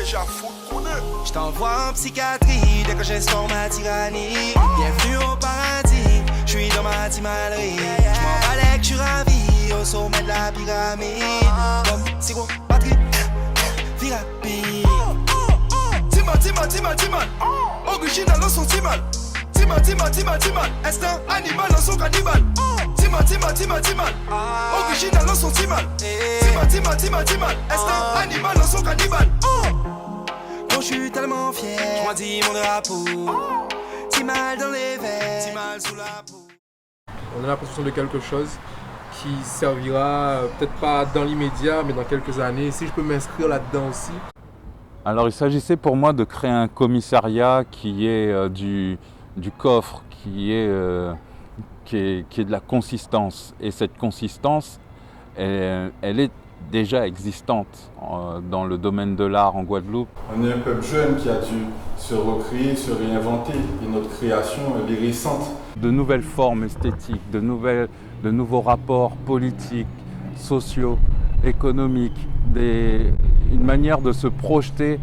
déjà fou qu'on est. Je t'envoie en psychiatrie dès que j'instaure ma tyrannie. Bienvenue au paradis, je suis dans ma timalerie. Je m'en balais que je suis ravi au sommet de la pyramide. Comme c'est quoi, batterie, vie rapide. Timal. Original en son timal. Timal. Instinct animal en son cannibale. Timal. Original en son timal. Timal. Instinct animal en son cannibale. Quand je suis tellement fier, je brandis mon drapeau. Timal dans les verres, Timal sous la peau. On a l'impression de quelque chose qui servira peut-être pas dans l'immédiat, mais dans quelques années. Si je peux m'inscrire là-dedans aussi. Alors il s'agissait pour moi de créer un commissariat qui est du coffre, qui est de la consistance. Et cette consistance, elle est déjà existante dans le domaine de l'art en Guadeloupe. On est un peuple jeune qui a dû se recréer, se réinventer, et notre création elle est récente. De nouvelles formes esthétiques, de nouveaux rapports politiques, sociaux, économiques, une manière de se projeter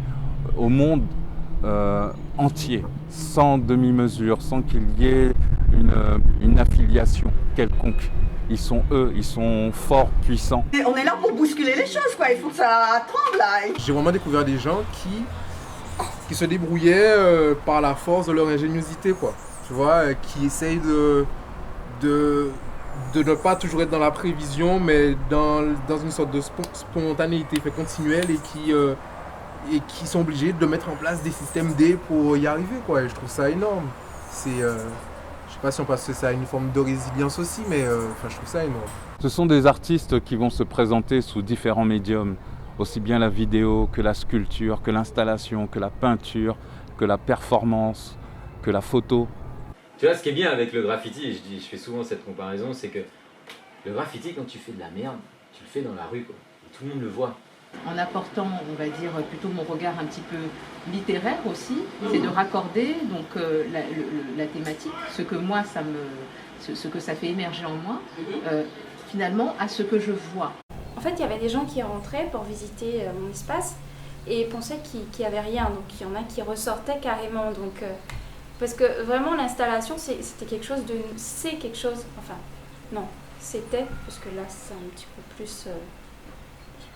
au monde entier, sans demi-mesure, sans qu'il y ait une affiliation quelconque. Ils sont forts, puissants. Et on est là pour bousculer les choses, quoi. Il faut que ça tremble, là. J'ai vraiment découvert des gens qui se débrouillaient par la force de leur ingéniosité, quoi. Tu vois, qui essayent de ne pas toujours être dans la prévision, mais dans une sorte de spontanéité continuelle et qui sont obligés de mettre en place des systèmes D pour y arriver, quoi. Et je trouve ça énorme. Je sais pas si on passe ça à une forme de résilience aussi, mais je trouve ça énorme. Ce sont des artistes qui vont se présenter sous différents médiums, aussi bien la vidéo que la sculpture, que l'installation, que la peinture, que la performance, que la photo. Tu vois, ce qui est bien avec le graffiti, et je fais souvent cette comparaison, c'est que le graffiti, quand tu fais de la merde, tu le fais dans la rue, quoi. Et tout le monde le voit. En apportant, on va dire, plutôt mon regard un petit peu littéraire aussi, c'est de raccorder donc la thématique, ce que moi ce que ça fait émerger en moi, finalement à ce que je vois. En fait, il y avait des gens qui rentraient pour visiter mon espace et pensaient qu'il n'y avait rien. Donc il y en a qui ressortaient carrément. Donc, parce que vraiment l'installation, c'était quelque chose de... C'est quelque chose... Enfin, non, c'était, parce que là c'est un petit peu plus... je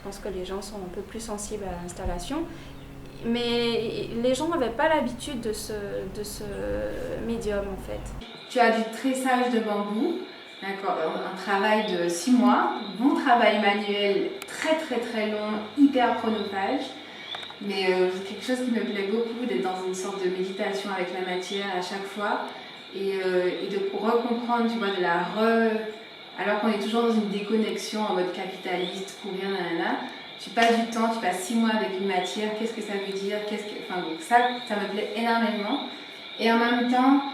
pense que les gens sont un peu plus sensibles à l'installation. Mais les gens n'avaient pas l'habitude de ce médium en fait. Tu as du tressage de bambou, d'accord, un travail de 6 mois, bon travail manuel très long, hyper chronophage. Mais c'est quelque chose qui me plaît beaucoup, d'être dans une sorte de méditation avec la matière à chaque fois et de recomprendre, tu vois, alors qu'on est toujours dans une déconnexion en mode capitaliste, courir, nanana. Tu passes du temps, tu passes 6 mois avec une matière, qu'est-ce que ça veut dire, donc ça me plaît énormément. Et en même temps,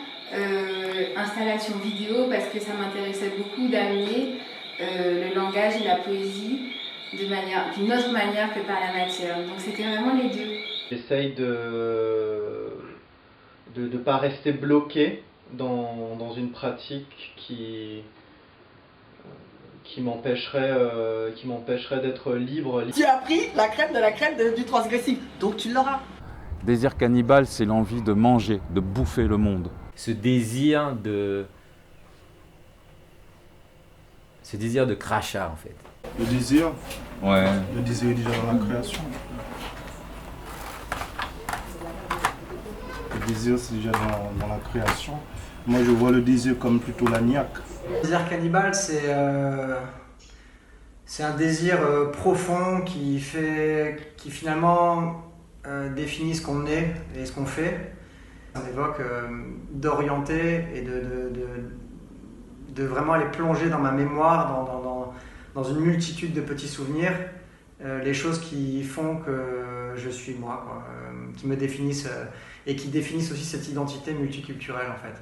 installation vidéo, parce que ça m'intéressait beaucoup d'amener le langage et la poésie d'une autre manière que par la matière. Donc c'était vraiment les deux. J'essaye de ne pas rester bloqué dans une pratique qui m'empêcherait d'être libre. Tu as pris la crème de la crème du transgressif, donc tu l'auras. Désir cannibale, c'est l'envie de manger, de bouffer le monde. Ce désir de crachat en fait. Le désir, ouais. Le désir est déjà dans la création. Le désir, c'est déjà dans la création. Moi, je vois le désir comme plutôt la niaque. Le désir cannibale, c'est un désir profond qui finalement définit ce qu'on est et ce qu'on fait. Ça évoque d'orienter et de vraiment aller plonger dans ma mémoire, dans une multitude de petits souvenirs, les choses qui font que je suis moi, quoi, qui me définissent et qui définissent aussi cette identité multiculturelle en fait.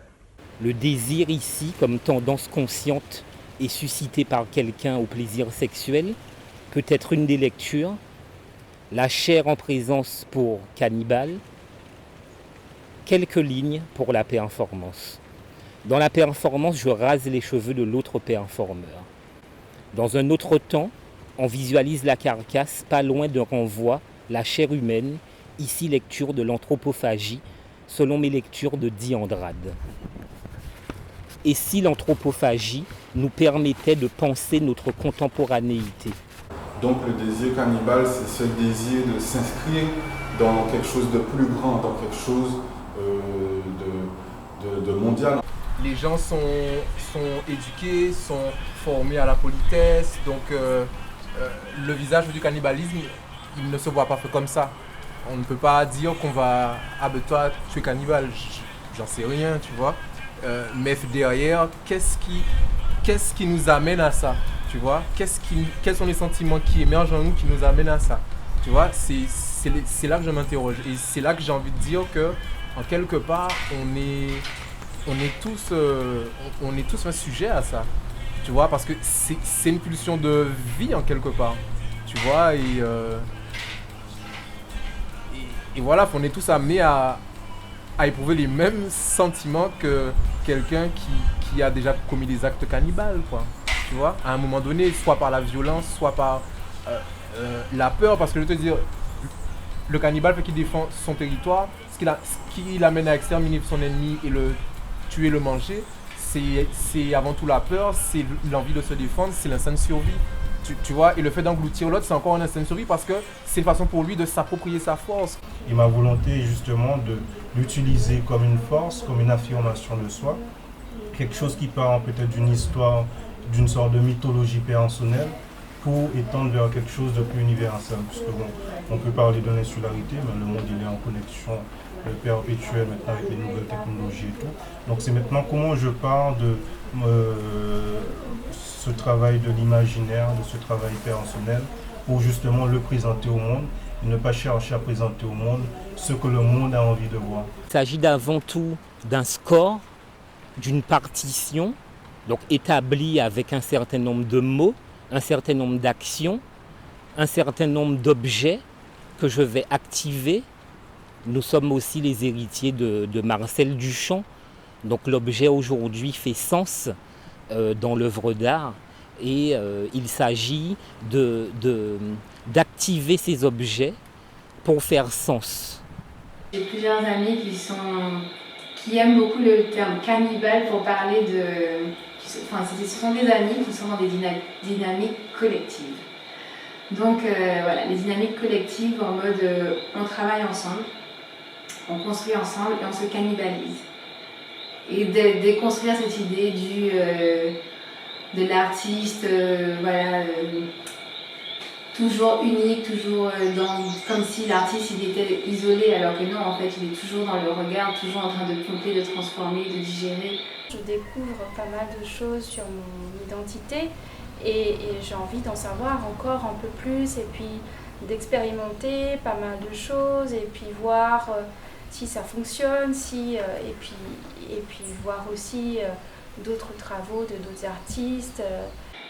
Le désir ici, comme tendance consciente, est suscité par quelqu'un au plaisir sexuel, peut être une des lectures. La chair en présence pour cannibale. Quelques lignes pour la performance. Dans la performance, je rase les cheveux de l'autre performeur. Dans un autre temps, on visualise la carcasse pas loin d'un renvoi, la chair humaine, ici lecture de l'anthropophagie, selon mes lectures de Di Andrade. Et si l'anthropophagie nous permettait de penser notre contemporanéité? Donc le désir cannibale, c'est ce désir de s'inscrire dans quelque chose de plus grand, dans quelque chose de mondial. Les gens sont éduqués, sont formés à la politesse, donc le visage du cannibalisme, il ne se voit pas fait comme ça. On ne peut pas dire qu'on va « Ah ben toi, tu es cannibale », j'en sais rien, tu vois. Mais derrière, qu'est-ce qui nous amène à ça, tu vois? Quels sont les sentiments qui émergent en nous qui nous amènent à ça, tu vois? C'est là que je m'interroge et c'est là que j'ai envie de dire que, en quelque part, on est tous un sujet à ça, tu vois? Parce que c'est une pulsion de vie en quelque part, tu vois? Et voilà, on est tous amenés à éprouver les mêmes sentiments que quelqu'un qui a déjà commis des actes cannibales, quoi. Tu vois, à un moment donné, soit par la violence, soit par la peur, parce que je veux te dire, le cannibale fait qu'il défend son territoire, ce qui l'amène à exterminer son ennemi et le tuer, le manger, c'est avant tout la peur, c'est l'envie de se défendre, c'est l'instinct de survie. Tu vois, et le fait d'engloutir l'autre, c'est encore un instinct de survie parce que c'est une façon pour lui de s'approprier sa force. Et ma volonté est justement de l'utiliser comme une force, comme une affirmation de soi, quelque chose qui part peut-être d'une histoire, d'une sorte de mythologie personnelle pour étendre vers quelque chose de plus universel. Parce que bon, on peut parler de l'insularité, mais le monde il est en connexion perpétuelle maintenant avec les nouvelles technologies et tout. Donc c'est maintenant comment je pars de ce travail de l'imaginaire, de ce travail personnel, pour justement le présenter au monde, et ne pas chercher à présenter au monde ce que le monde a envie de voir. Il s'agit avant tout d'un score, d'une partition, donc établie avec un certain nombre de mots, un certain nombre d'actions, un certain nombre d'objets que je vais activer. Nous sommes aussi les héritiers de Marcel Duchamp, donc l'objet aujourd'hui fait sens dans l'œuvre d'art et il s'agit d'activer ces objets pour faire sens. J'ai plusieurs amis qui aiment beaucoup le terme cannibale pour parler de... Enfin, ce sont des amis qui sont dans des dynamiques collectives. Donc voilà, les dynamiques collectives en mode on travaille ensemble, on construit ensemble et on se cannibalise. Et déconstruire cette idée de l'artiste, voilà, toujours unique, toujours comme si l'artiste il était isolé, alors que non, en fait, il est toujours dans le regard, toujours en train de pomper, de transformer, de digérer. Je découvre pas mal de choses sur mon identité et j'ai envie d'en savoir encore un peu plus et puis d'expérimenter pas mal de choses et puis voir si ça fonctionne, et puis voir aussi d'autres travaux de d'autres artistes.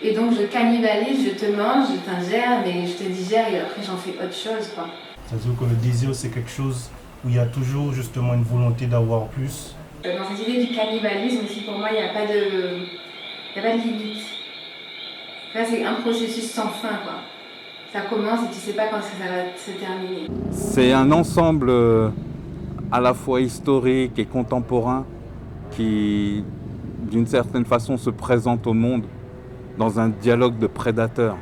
Et donc je cannibalise, je te mange, je t'ingère, mais je te digère et après j'en fais autre chose, quoi. C'est-à-dire que le désir c'est quelque chose où il y a toujours justement une volonté d'avoir plus. Dans cette idée du cannibalisme aussi, pour moi, il n'y a pas de limite. Là, c'est un processus sans fin, quoi. Ça commence et tu ne sais pas quand ça va se terminer. C'est un ensemble à la fois historique et contemporain qui, d'une certaine façon, se présente au monde dans un dialogue de prédateurs.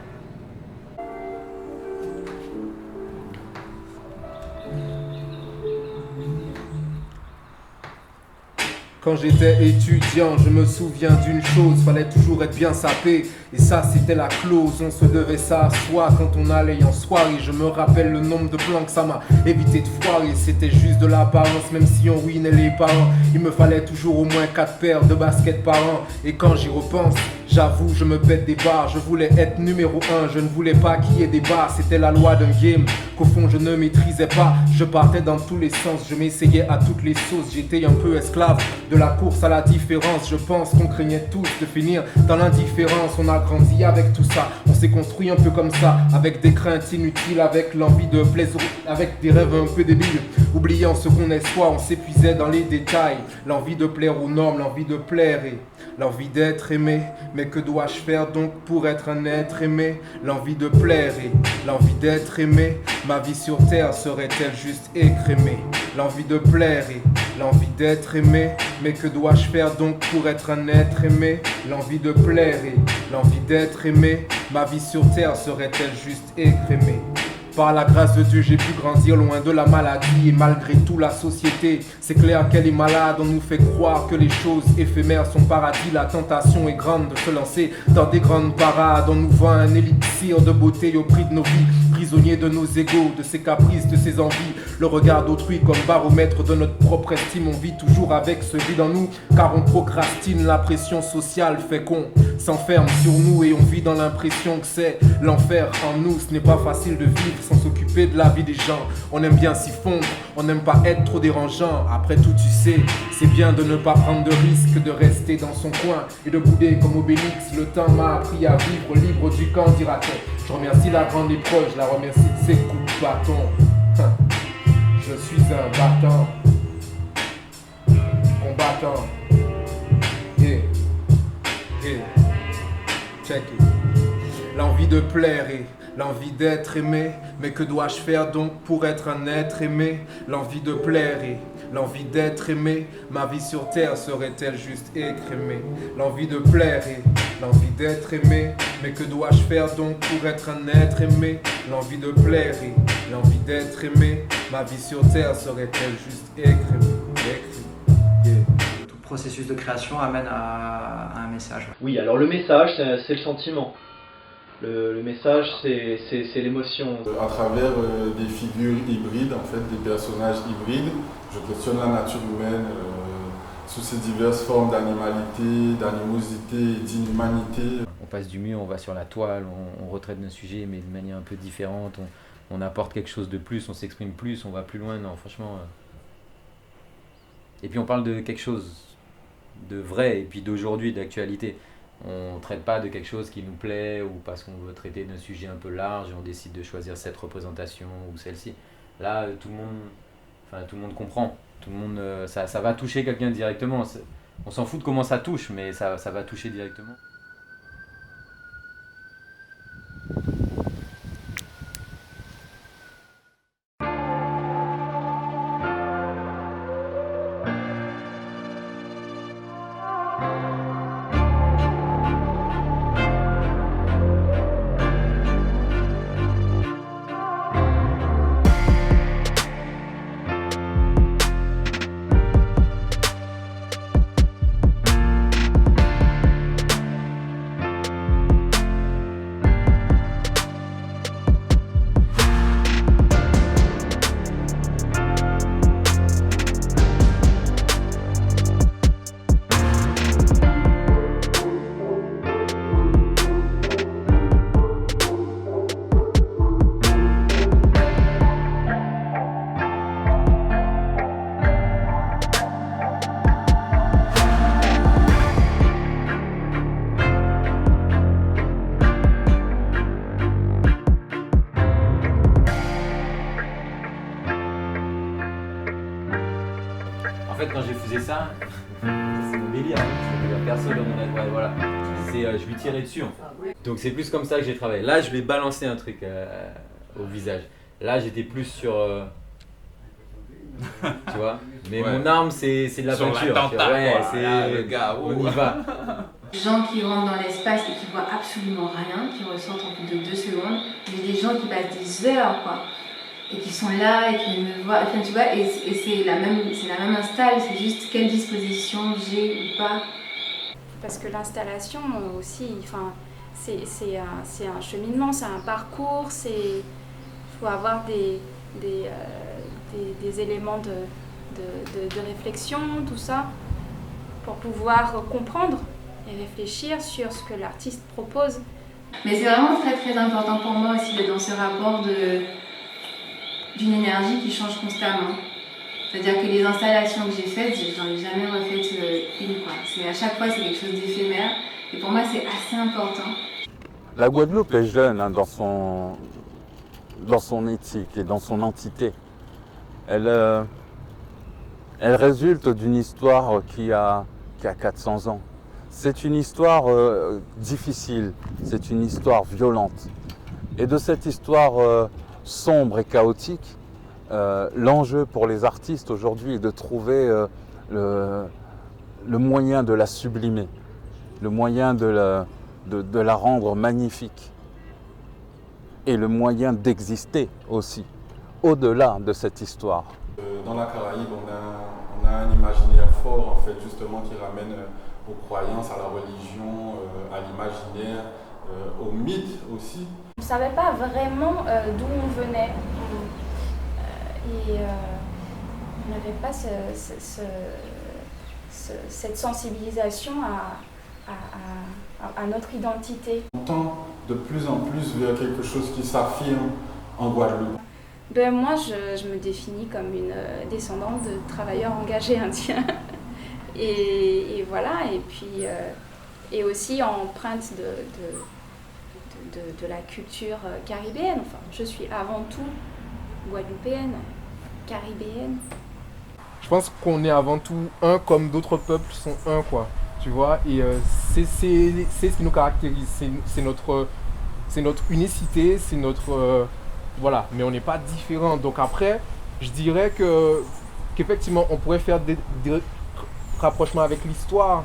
Quand j'étais étudiant, je me souviens d'une chose, fallait toujours être bien sapé. Et ça c'était la clause, on se devait s'asseoir quand on allait en soirée. Je me rappelle le nombre de plans que ça m'a évité de foirer. C'était juste de l'apparence, même si on ruinait les parents. Il me fallait toujours au moins 4 paires de baskets par an. Et quand j'y repense, j'avoue je me pète des barres. Je voulais être numéro 1, je ne voulais pas qu'il y ait des barres. C'était la loi d'un game qu'au fond je ne maîtrisais pas. Je partais dans tous les sens, je m'essayais à toutes les sauces. J'étais un peu esclave de la course à la différence. Je pense qu'on craignait tous de finir dans l'indifférence. On a grandi avec tout ça, on s'est construit un peu comme ça, avec des craintes inutiles, avec l'envie de plaisir, avec des rêves un peu débiles. Oubliant ce qu'on est soi, on s'épuisait dans les détails. L'envie de plaire aux normes, l'envie de plaire et l'envie d'être aimé. Mais que dois-je faire donc pour être un être aimé? L'envie de plaire et l'envie d'être aimé. Ma vie sur terre serait-elle juste écrémée? L'envie de plaire et l'envie d'être aimé. Mais que dois-je faire donc pour être un être aimé? L'envie de plaire et l'envie d'être aimé. Ma vie sur terre serait-elle juste écrémée? Par la grâce de Dieu, j'ai pu grandir loin de la maladie. Et malgré tout, la société, c'est clair qu'elle est malade. On nous fait croire que les choses éphémères sont paradis. La tentation est grande de se lancer dans des grandes parades. On nous vend un élixir de beauté au prix de nos vies. Prisonniers de nos égos, de ses caprices, de ses envies. Le regard d'autrui comme baromètre de notre propre estime. On vit toujours avec ce vide en nous, car on procrastine. La pression sociale fait qu'on s'enferme sur nous. Et on vit dans l'impression que c'est l'enfer en nous. Ce n'est pas facile de vivre sans s'occuper de la vie des gens. On aime bien s'y fondre, on n'aime pas être trop dérangeant. Après tout, tu sais, c'est bien de ne pas prendre de risques, de rester dans son coin et de bouder comme Obélix. Le temps m'a appris à vivre libre du camp, dira-t-on. Je remercie la grande épreuve, je la remercie de ses coups de bâton. Je suis un battant, combattant. Check it. L'envie de plaire et l'envie d'être aimé. Mais que dois-je faire donc pour être un être aimé? L'envie de plaire et l'envie d'être aimé. Ma vie sur terre serait-elle juste écrémée? L'envie de plaire et l'envie d'être aimé. Mais que dois-je faire donc pour être un être aimé? L'envie de plaire et l'envie d'être aimé. Ma vie sur terre serait-elle juste écrémée? Tout processus de création amène à un message. Oui, alors le message, c'est le sentiment. Le message, c'est l'émotion. À travers des figures hybrides, en fait, des personnages hybrides, je questionne la nature humaine sous ses diverses formes d'animalité, d'animosité, d'inhumanité. On passe du mur, on va sur la toile, on retraite d'un sujet, mais de manière un peu différente. On apporte quelque chose de plus, on s'exprime plus, on va plus loin. Non, franchement. Et puis on parle de quelque chose de vrai, et puis d'aujourd'hui, d'actualité. On ne traite pas de quelque chose qui nous plaît ou parce qu'on veut traiter d'un sujet un peu large et on décide de choisir cette représentation ou celle-ci. Là, tout le monde comprend. Tout le monde, ça va toucher quelqu'un directement. On s'en fout de comment ça touche, mais ça va toucher directement. En fait, quand j'ai faisais ça, c'est mon délire. Personne dans mon âge, voilà. Je lui tirais dessus en fait. Donc c'est plus comme ça que j'ai travaillé. Là, je vais balancer un truc au visage. Là, j'étais plus sur. Tu vois. Mais ouais. Mon arme, c'est de la sur peinture. Ouais, c'est le gars. On y va. Des gens qui rentrent dans l'espace et qui voient absolument rien, qui ressentent en plus de 2 secondes. Mais des gens qui passent des heures, quoi. Et qui sont là et qui me voient. Enfin, tu vois, et c'est la même install, c'est juste quelle disposition j'ai ou pas. Parce que l'installation aussi, enfin, c'est un cheminement, c'est un parcours, il faut avoir des éléments de réflexion, tout ça, pour pouvoir comprendre et réfléchir sur ce que l'artiste propose. Mais c'est vraiment très très important pour moi aussi d'être dans ce rapport d'une énergie qui change constamment. C'est-à-dire que les installations que j'ai faites, j'en ai jamais refaites une, quoi. À chaque fois, c'est quelque chose d'éphémère. Et pour moi, c'est assez important. La Guadeloupe est jeune dans son éthique et dans son entité. Elle résulte d'une histoire qui a 400 ans. C'est une histoire difficile, c'est une histoire violente. Et de cette histoire sombre et chaotique, l'enjeu pour les artistes aujourd'hui est de trouver le moyen de la sublimer, le moyen de la rendre magnifique et le moyen d'exister aussi, au-delà de cette histoire. Dans la Caraïbe, on a un imaginaire fort, en fait, justement, qui ramène aux croyances, à la religion, à l'imaginaire, au mythe aussi. On ne savait pas vraiment d'où on venait. Et on n'avait pas cette sensibilisation à notre identité. On tend de plus en plus vers quelque chose qui s'affirme en Guadeloupe. Ben moi, je me définis comme une descendante de travailleurs engagés indiens. Et voilà, et puis et aussi empreinte de la culture caribéenne. Enfin, je suis avant tout guadeloupéenne, caribéenne. Je pense qu'on est avant tout un comme d'autres peuples sont un, quoi. Tu vois, et c'est ce qui nous caractérise, c'est notre unicité, c'est notre... voilà, mais on n'est pas différents. Donc après, je dirais qu'effectivement, on pourrait faire des rapprochements avec l'histoire,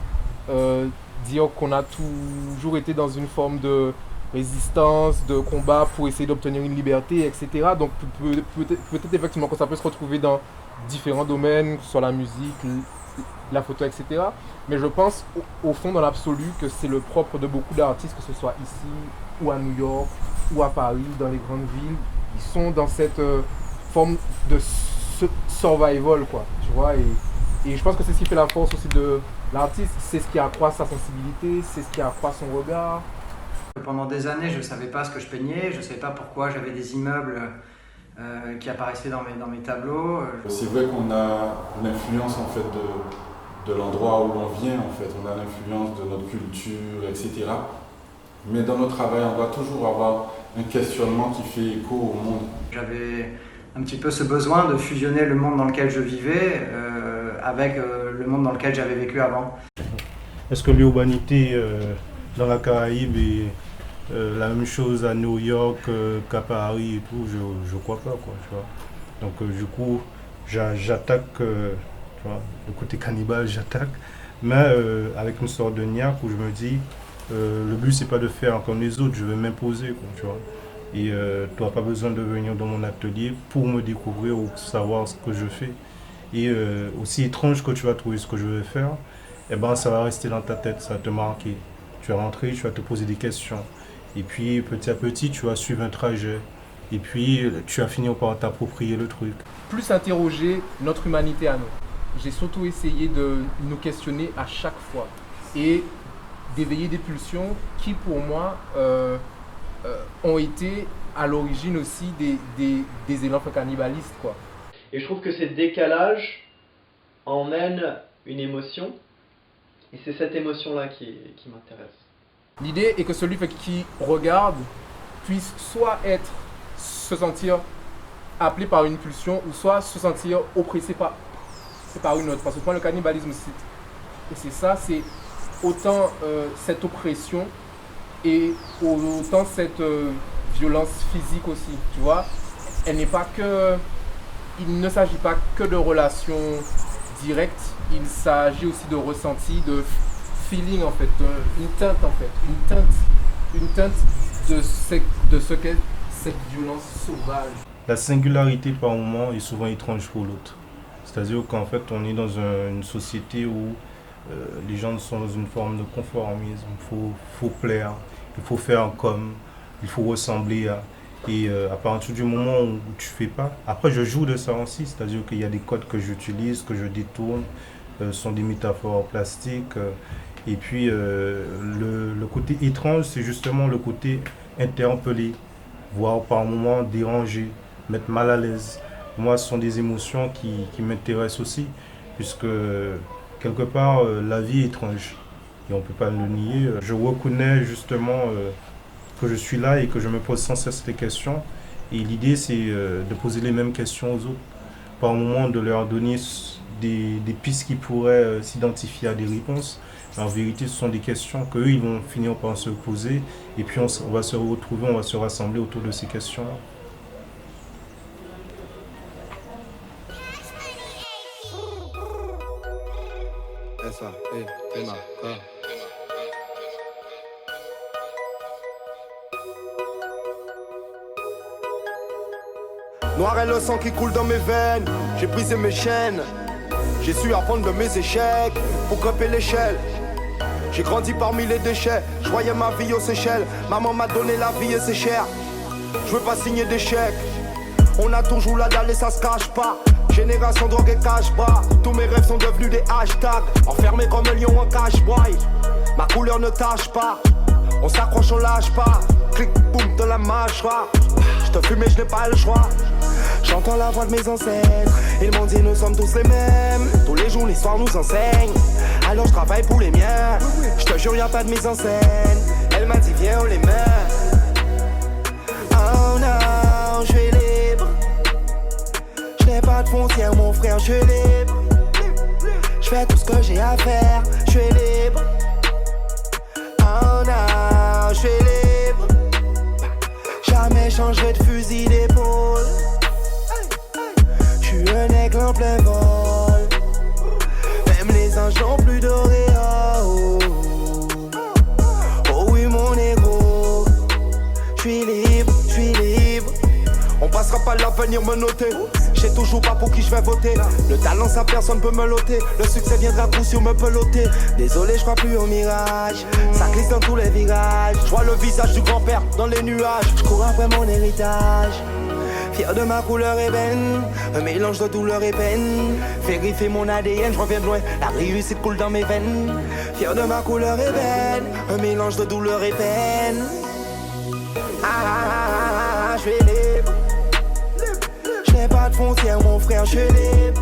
dire qu'on a toujours été dans une forme de résistance, de combat pour essayer d'obtenir une liberté, etc. Donc peut-être effectivement que ça peut se retrouver dans différents domaines, que ce soit la musique, la photo, etc. Mais je pense au fond, dans l'absolu, que c'est le propre de beaucoup d'artistes, que ce soit ici, ou à New York, ou à Paris, dans les grandes villes. Ils sont dans cette forme de survival, quoi, tu vois. Et je pense que c'est ce qui fait la force aussi de l'artiste. C'est ce qui accroît sa sensibilité, c'est ce qui accroît son regard. Pendant des années, je ne savais pas ce que je peignais, je ne savais pas pourquoi j'avais des immeubles qui apparaissaient dans mes tableaux. C'est vrai qu'on a l'influence en fait de l'endroit où on vient, en fait. On a l'influence de notre culture, etc. Mais dans notre travail, on doit toujours avoir un questionnement qui fait écho au monde. J'avais un petit peu ce besoin de fusionner le monde dans lequel je vivais avec le monde dans lequel j'avais vécu avant. Est-ce que l'urbanité dans la Caraïbe est la même chose à New York qu'à Paris et tout? Je crois pas, quoi, tu vois. Donc du coup, j'attaque, tu vois, le côté cannibale, j'attaque, mais avec une sorte de niaque où je me dis, le but c'est pas de faire comme les autres, je veux m'imposer, quoi, tu vois. Et tu n'as pas besoin de venir dans mon atelier pour me découvrir ou savoir ce que je fais. Et aussi étrange que tu vas trouver ce que je vais faire, eh ben, ça va rester dans ta tête, ça va te marquer. Tu vas rentrer, tu vas te poser des questions. Et puis petit à petit, tu vas suivre un trajet. Et puis tu vas finir par t'approprier le truc. Plus interroger notre humanité à nous. J'ai surtout essayé de nous questionner à chaque fois. Et d'éveiller des pulsions qui, pour moi, ont été à l'origine aussi des élans cannibalistes, quoi. Et je trouve que ces décalages emmènent une émotion, et c'est cette émotion-là qui m'intéresse. L'idée est que celui qui regarde puisse soit se sentir appelé par une pulsion, ou soit se sentir oppressé par une autre. Parce que pour le cannibalisme, c'est ça, c'est autant cette oppression et autant cette violence physique aussi, tu vois. Il ne s'agit pas que de relations directes, il s'agit aussi de ressenti, de feeling en fait, une teinte en fait, une teinte de ce qu'est cette violence sauvage. La singularité par moment est souvent étrange pour l'autre. C'est-à-dire qu'en fait on est dans une société où les gens sont dans une forme de conformisme, il faut plaire, il faut faire comme, il faut ressembler à... Et à partir du moment où tu fais pas, après je joue de ça aussi, c'est-à-dire qu'il y a des codes que j'utilise, que je détourne, sont des métaphores plastiques. Et puis le côté étrange, c'est justement le côté interpellé, voire par moments dérangé, mettre mal à l'aise. Moi, ce sont des émotions qui m'intéressent aussi, puisque quelque part, la vie est étrange. Et on ne peut pas le nier. Je reconnais justement que je suis là et que je me pose sans cesse des questions. Et l'idée, c'est de poser les mêmes questions aux autres. Par moment, de leur donner des pistes qui pourraient s'identifier à des réponses. En vérité, ce sont des questions qu'eux, ils vont finir par se poser. Et puis, on va se retrouver, on va se rassembler autour de ces questions-là. Noir est le sang qui coule dans mes veines. J'ai brisé mes chaînes. J'ai su apprendre de mes échecs pour grimper l'échelle. J'ai grandi parmi les déchets. Je voyais ma vie aux Seychelles. Maman m'a donné la vie et c'est cher. Je veux pas signer d'échecs. On a toujours la dalle et ça se cache pas. Génération drogue et cash-bas. Tous mes rêves sont devenus des hashtags. Enfermé comme un lion en cache-boy. Ma couleur ne tâche pas. On s'accroche, on lâche pas. Clic, boum, dans la mâchoire. Je te fume et je n'ai pas le choix. J'entends la voix de mes ancêtres. Ils m'ont dit nous sommes tous les mêmes. Tous les jours l'histoire nous enseigne. Alors je travaille pour les miens. Je te jure y'a pas de mise en scène. Elle m'a dit viens on les met. Oh non, je suis libre. Je n'ai pas de frontières mon frère, je suis libre. Je fais tout ce que j'ai à faire, je suis libre. Oh non, je suis libre. Jamais changer de fusil d'épaule. Je suis un aigle en plein vol. Même les anges n'ont plus d'auréole. Oh oui mon ego. Je suis libre, je suis libre. On passera pas l'avenir me noter. Je sais toujours pas pour qui je vais voter. Le talent ça personne peut me loter. Le succès viendra coup sur me peloter. Désolé je crois plus au mirage. Ça glisse dans tous les virages. Je vois le visage du grand-père dans les nuages. Je cours après mon héritage. Fier de ma couleur ébène, un mélange de douleur et peine. Vérifier mon ADN, je reviens de loin, la réussite coule dans mes veines. Fier de ma couleur ébène, un mélange de douleur et peine. Je suis libre. Je n'ai pas de frontières mon frère, je suis libre.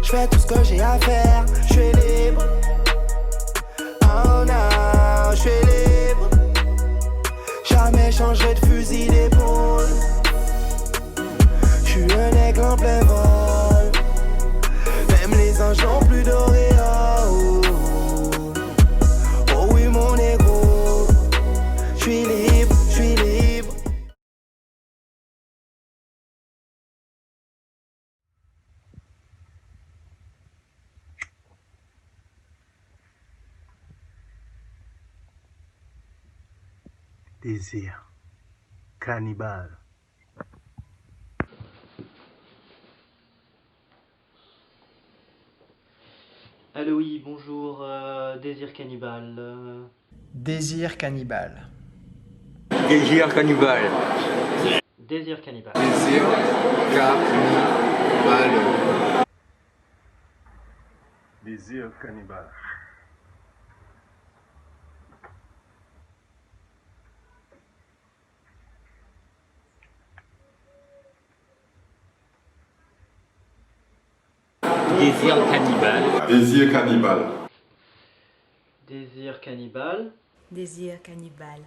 Je fais tout ce que j'ai à faire, je suis libre. Oh non, je suis libre. Jamais changer de fusil d'épaule. Je suis un aigle en plein vol. Même les anges n'ont plus d'auréole. Oh oui mon ego. Je suis libre, je suis libre. Désir cannibale. Allô, oui, bonjour, Désir Cannibale. Désir cannibale. Désir cannibale. Désir Cannibale. Désir cannibale. Désir cannibale. Désir cannibale. Désir cannibale. Désir Cannibale. Désir cannibale.